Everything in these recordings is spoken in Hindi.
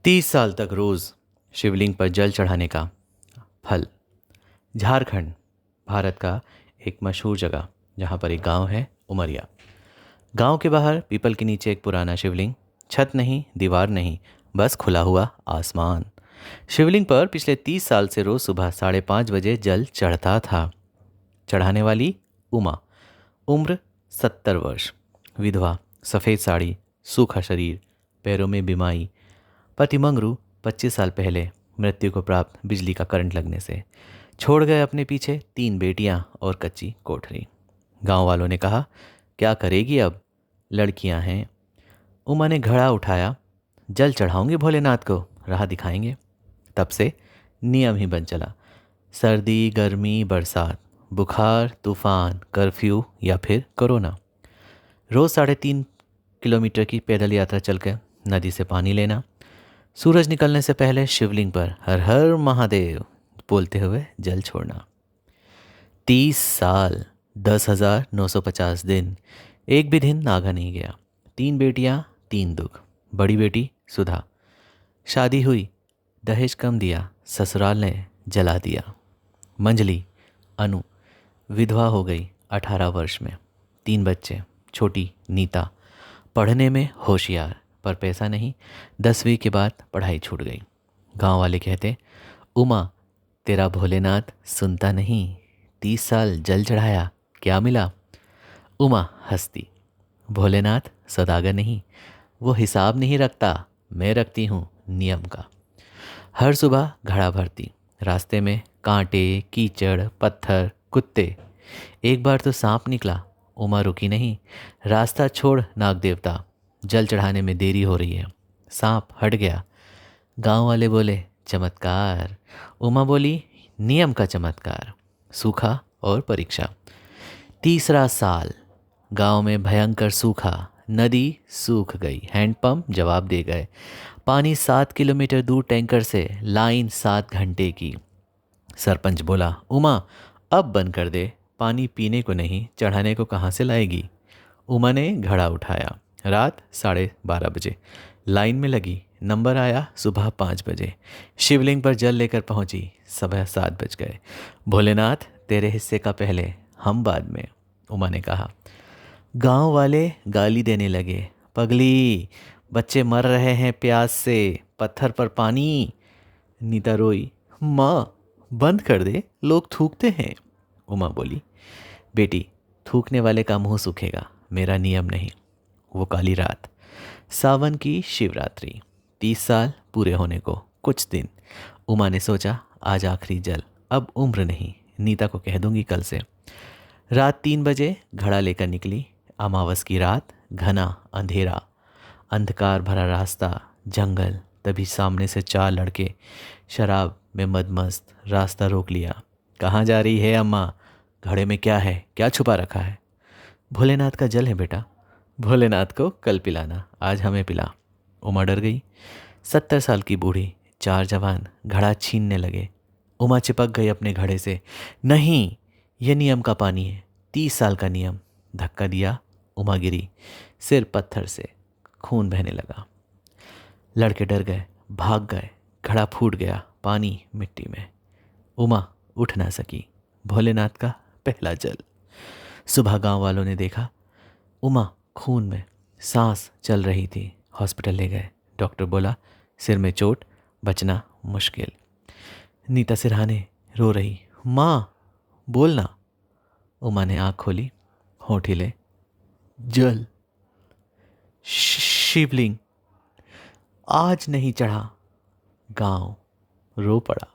30 साल तक रोज शिवलिंग पर जल चढ़ाने का फल। झारखंड भारत का एक मशहूर जगह जहाँ पर एक गांव है, उमरिया। गांव के बाहर पीपल के नीचे एक पुराना शिवलिंग। छत नहीं, दीवार नहीं, बस खुला हुआ आसमान। शिवलिंग पर पिछले 30 साल से रोज सुबह 5:30 बजे जल चढ़ता था। चढ़ाने वाली उमा, उम्र 70 वर्ष, विधवा, सफ़ेद साड़ी, सूखा शरीर, पैरों में बीमारी। पति मंगरू 25 साल पहले मृत्यु को प्राप्त बिजली का करंट लगने से। छोड़ गए अपने पीछे 3 बेटियां और कच्ची कोठरी। गांव वालों ने कहा, क्या करेगी अब, लड़कियां हैं। उमा ने घड़ा उठाया, जल चढ़ाऊंगे भोलेनाथ को, राह दिखाएंगे। तब से नियम ही बन चला। सर्दी, गर्मी, बरसात, बुखार, तूफान, कर्फ्यू या फिर कोरोना, रोज़ 3.5 किलोमीटर की पैदल यात्रा चलकर नदी से पानी लेना। सूरज निकलने से पहले शिवलिंग पर हर हर महादेव बोलते हुए जल छोड़ना। 30 साल, 10,950 दिन, एक भी दिन नागा नहीं गया। 3 बेटियां, 3 दुख। बड़ी बेटी सुधा, शादी हुई, दहेज कम दिया, ससुराल ने जला दिया। मंजली, अनु, विधवा हो गई 18 वर्ष में। 3 बच्चे, छोटी नीता, पढ़ने में होशियार पर पैसा नहीं, 10वीं के बाद पढ़ाई छूट गई। गांव वाले कहते, उमा तेरा भोलेनाथ सुनता नहीं, 30 साल जल चढ़ाया, क्या मिला। उमा हंसती, भोलेनाथ सौदागर नहीं, वो हिसाब नहीं रखता, मैं रखती हूँ नियम का। हर सुबह घड़ा भरती, रास्ते में कांटे, कीचड़, पत्थर, कुत्ते। एक बार तो सांप निकला। उमा रुकी नहीं, रास्ता छोड़ नाग देवता, जल चढ़ाने में देरी हो रही है। सांप हट गया। गांव वाले बोले, चमत्कार। उमा बोली, नियम का चमत्कार। सूखा और परीक्षा। तीसरा साल, गांव में भयंकर सूखा। नदी सूख गई, हैंडपंप जवाब दे गए। पानी 7 किलोमीटर दूर टैंकर से, लाइन 7 घंटे की। सरपंच बोला, उमा अब बंद कर दे, पानी पीने को नहीं, चढ़ाने को कहाँ से लाएगी। उमा ने घड़ा उठाया। रात 12:30 बजे लाइन में लगी। नंबर आया सुबह 5 बजे। शिवलिंग पर जल लेकर पहुंची। सुबह 7 बज गए। भोलेनाथ तेरे हिस्से का पहले, हम बाद में, उमा ने कहा। गांव वाले गाली देने लगे, पगली, बच्चे मर रहे हैं प्यास से, पत्थर पर पानी। नीता रोई, माँ बंद कर दे, लोग थूकते हैं। उमा बोली, बेटी थूकने वाले का मुंह सूखेगा, मेरा नियम नहीं। वो काली रात, सावन की शिवरात्रि, 30 साल पूरे होने को कुछ दिन। उमा ने सोचा, आज आखिरी जल, अब उम्र नहीं, नीता को कह दूंगी कल से। रात 3 बजे घड़ा लेकर निकली। अमावस की रात, घना अंधेरा, अंधकार भरा रास्ता, जंगल। तभी सामने से 4 लड़के शराब में मदमस्त रास्ता रोक लिया। कहाँ जा रही है अम्मा, घड़े में क्या है, क्या छुपा रखा है। भोलेनाथ का जल है बेटा, भोलेनाथ को कल पिलाना, आज हमें पिला। उमा डर गई। 70 साल की बूढ़ी, 4 जवान घड़ा छीनने लगे। उमा चिपक गई अपने घड़े से। नहीं, ये नियम का पानी है, 30 साल का नियम। धक्का दिया, उमा गिरी, सिर पत्थर से, खून बहने लगा। लड़के डर गए, भाग गए। घड़ा फूट गया, पानी मिट्टी में। उमा उठ ना सकी। भोलेनाथ का पहला जल। सुबह गांव वालों ने देखा, उमा खून में, सांस चल रही थी। हॉस्पिटल ले गए। डॉक्टर बोला, सिर में चोट, बचना मुश्किल। नीता सिरहाने रो रही, माँ बोलना। उमा ने आँख खोली, होंठ हिले, जल, शिवलिंग आज नहीं चढ़ा। गांव रो पड़ा।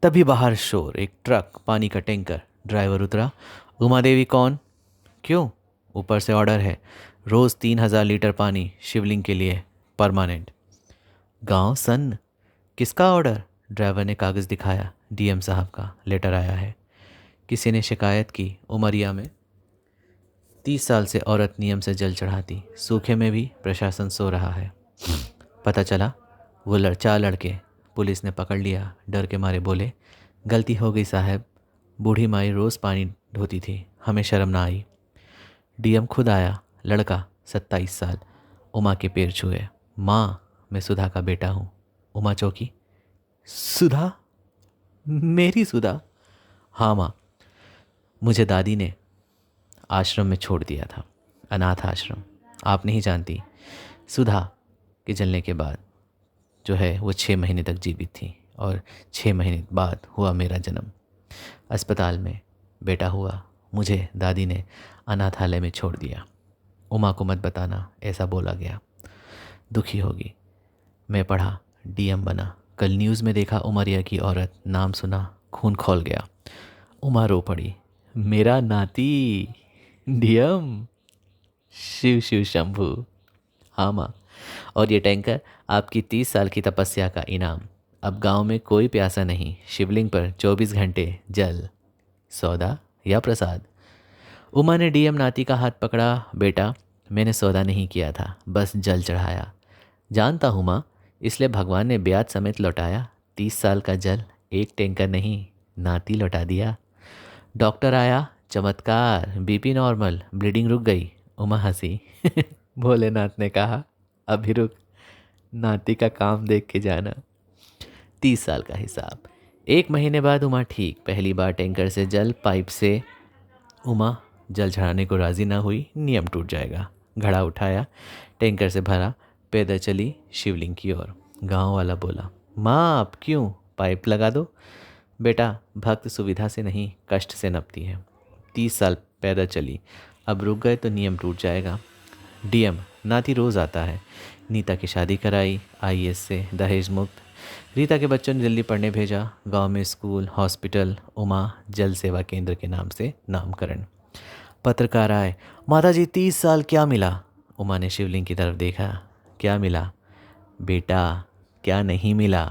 तभी बाहर शोर, एक ट्रक, पानी का टैंकर। ड्राइवर उतरा। उमा देवी कौन, क्यों। ऊपर से ऑर्डर है, रोज 3,000 लीटर पानी शिवलिंग के लिए, परमानेंट। गांव सन्न, किसका ऑर्डर। ड्राइवर ने कागज़ दिखाया, डीएम साहब का लेटर आया है। किसी ने शिकायत की, उमरिया में 30 साल से औरत नियम से जल चढ़ाती, सूखे में भी प्रशासन सो रहा है। पता चला वो 4 लड़के, पुलिस ने पकड़ लिया। डर के मारे बोले, गलती हो गई साहब, बूढ़ी माई रोज़ पानी ढोती थी, हमें शर्म ना आई। डीएम खुद आया। लड़का 27 साल, उमा के पैर छुए, माँ मैं सुधा का बेटा हूँ। उमा चौंकी। सुधा? मेरी सुधा? हाँ माँ, मुझे दादी ने आश्रम में छोड़ दिया था, अनाथ आश्रम। आप नहीं जानती, सुधा के जलने के बाद जो है वो 6 महीने तक जीवित थी और 6 महीने बाद हुआ मेरा जन्म। अस्पताल में बेटा हुआ, मुझे दादी ने अनाथालय में छोड़ दिया। उमा को मत बताना, ऐसा बोला गया, दुखी होगी। मैं पढ़ा, डीएम बना। कल न्यूज़ में देखा उमरिया की औरत, नाम सुना, खून खौल गया। उमा रो पड़ी। मेरा नाती डीएम? शिव शिव शंभू। हाँ माँ, और ये टैंकर आपकी 30 साल की तपस्या का इनाम। अब गांव में कोई प्यासा नहीं, शिवलिंग पर 24 घंटे जल। सौदा या प्रसाद? उमा ने डीएम नाती का हाथ पकड़ा। बेटा, मैंने सौदा नहीं किया था, बस जल चढ़ाया। जानता हूँ माँ, इसलिए भगवान ने ब्याज समेत लौटाया। 30 साल का जल, एक टैंकर नहीं, नाती लौटा दिया। डॉक्टर आया, चमत्कार, बीपी नॉर्मल, ब्लीडिंग रुक गई। उमा हंसी। भोलेनाथ ने कहा, अभी रुक, नाती का काम देख के जाना। 30 साल का हिसाब। 1 महीने बाद उमा ठीक। पहली बार टैंकर से जल पाइप से। उमा जल चढ़ाने को राजी ना हुई, नियम टूट जाएगा। घड़ा उठाया, टैंकर से भरा, पैदल चली शिवलिंग की ओर। गांव वाला बोला, माँ आप क्यों, पाइप लगा दो। बेटा, भक्त सुविधा से नहीं, कष्ट से नपती है। 30 साल पैदल चली, अब रुक गए तो नियम टूट जाएगा। डीएम नाती रोज़ आता है। नीता की शादी कराई, आईएएस से, दहेज मुक्त। रीता के बच्चों ने दिल्ली पढ़ने भेजा। गांव में स्कूल, हॉस्पिटल, उमा जल सेवा केंद्र के नाम से नामकरण। पत्रकार आए, माता जी 30 साल क्या मिला? उमा ने शिवलिंग की तरफ देखा। क्या मिला? बेटा, क्या नहीं मिला?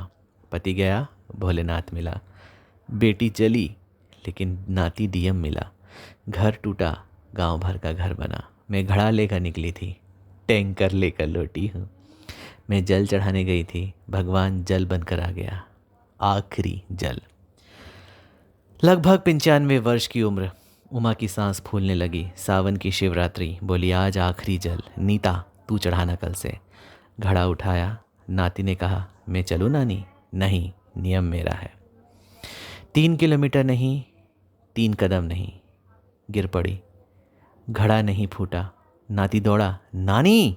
पति गया, भोलेनाथ मिला। बेटी चली, लेकिन नाती डीएम मिला। घर टूटा, गांव भर का घर बना। मैं घड़ा लेकर निकली थी, टैंकर लेकर लौटी हूँ। मैं जल चढ़ाने गई थी, भगवान जल बनकर आ गया। आखिरी जल। लगभग 95 वर्ष की उम्र। उमा की सांस फूलने लगी। सावन की शिवरात्रि। बोली, आज आखिरी जल। नीता, तू चढ़ाना कल से। घड़ा उठाया। नाती ने कहा, मैं चलूँ नानी? नहीं, नियम मेरा है। 3 किलोमीटर नहीं, 3 कदम नहीं। गिर पड़ी, घड़ा नहीं फूटा। नाती दौड़ा, नानी।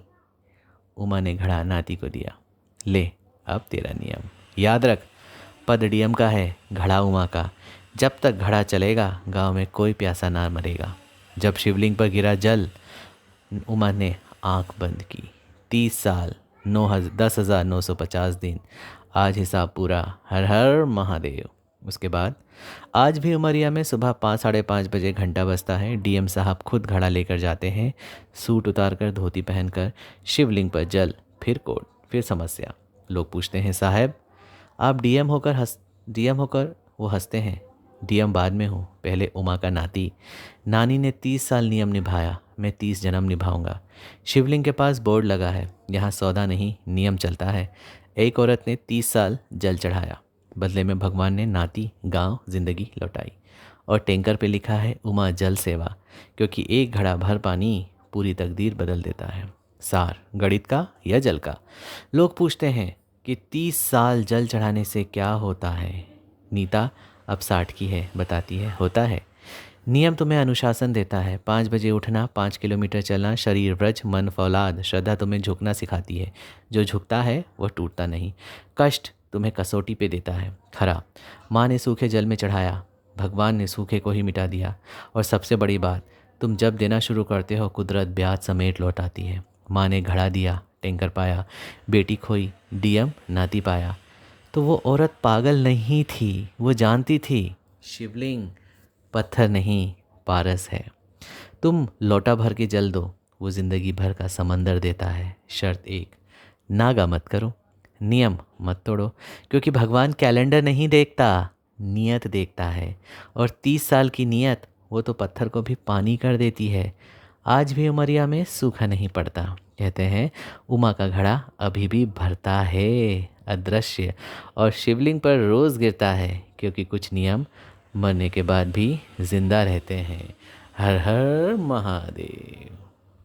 उमा ने घड़ा नाती को दिया। ले, अब तेरा नियम। याद रख, पद डीएम का है, घड़ा उमा का। जब तक घड़ा चलेगा, गांव में कोई प्यासा ना मरेगा। जब शिवलिंग पर गिरा जल, उमा ने आंख बंद की। 30 साल, 10,950 दिन। आज हिसाब पूरा। हर हर महादेव। उसके बाद आज भी उमरिया में सुबह 5-5:30 बजे घंटा बजता है। डीएम साहब खुद घड़ा लेकर जाते हैं, सूट उतारकर, धोती पहनकर। शिवलिंग पर जल, फिर कोर्ट, फिर समस्या। लोग पूछते हैं, साहब आप डीएम होकर वो हंसते हैं। डीएम बाद में हूँ, पहले उमा का नाती। नानी ने 30 साल नियम निभाया, मैं 30 जन्म निभाऊंगा। शिवलिंग के पास बोर्ड लगा है, यहाँ सौदा नहीं, नियम चलता है। एक औरत ने 30 साल जल चढ़ाया, बदले में भगवान ने नाती, गांव, जिंदगी लौटाई। और टैंकर पे लिखा है, उमा जल सेवा, क्योंकि एक घड़ा भर पानी पूरी तकदीर बदल देता है। सार गणित का या जल का? लोग पूछते हैं कि 30 साल जल चढ़ाने से क्या होता है। नीता अब 60 की है, बताती है, होता है। नियम तुम्हें अनुशासन देता है। 5 बजे उठना, 5 किलोमीटर चलना, शरीर व्रज, मन फौलाद। श्रद्धा तुम्हें झुकना सिखाती है, जो झुकता है वह टूटता नहीं। कष्ट तुम्हें कसौटी पे देता है। खरा, माँ ने सूखे जल में चढ़ाया, भगवान ने सूखे को ही मिटा दिया। और सबसे बड़ी बात, तुम जब देना शुरू करते हो, कुदरत ब्याज समेत लौट आती है। माँ ने घड़ा दिया, टैंकर पाया, बेटी खोई, डीएम नाती पाया। तो वो औरत पागल नहीं थी, वो जानती थी शिवलिंग पत्थर नहीं, पारस है। तुम लोटा भर के जल दो, वो ज़िंदगी भर का समंदर देता है। शर्त एक, नागा मत करो, नियम मत तोड़ो, क्योंकि भगवान कैलेंडर नहीं देखता, नियत देखता है। और 30 साल की नियत, वो तो पत्थर को भी पानी कर देती है। आज भी उमरिया में सूखा नहीं पड़ता। कहते हैं, उमा का घड़ा अभी भी भरता है, अदृश्य, और शिवलिंग पर रोज़ गिरता है, क्योंकि कुछ नियम मरने के बाद भी जिंदा रहते हैं। हर हर महादेव।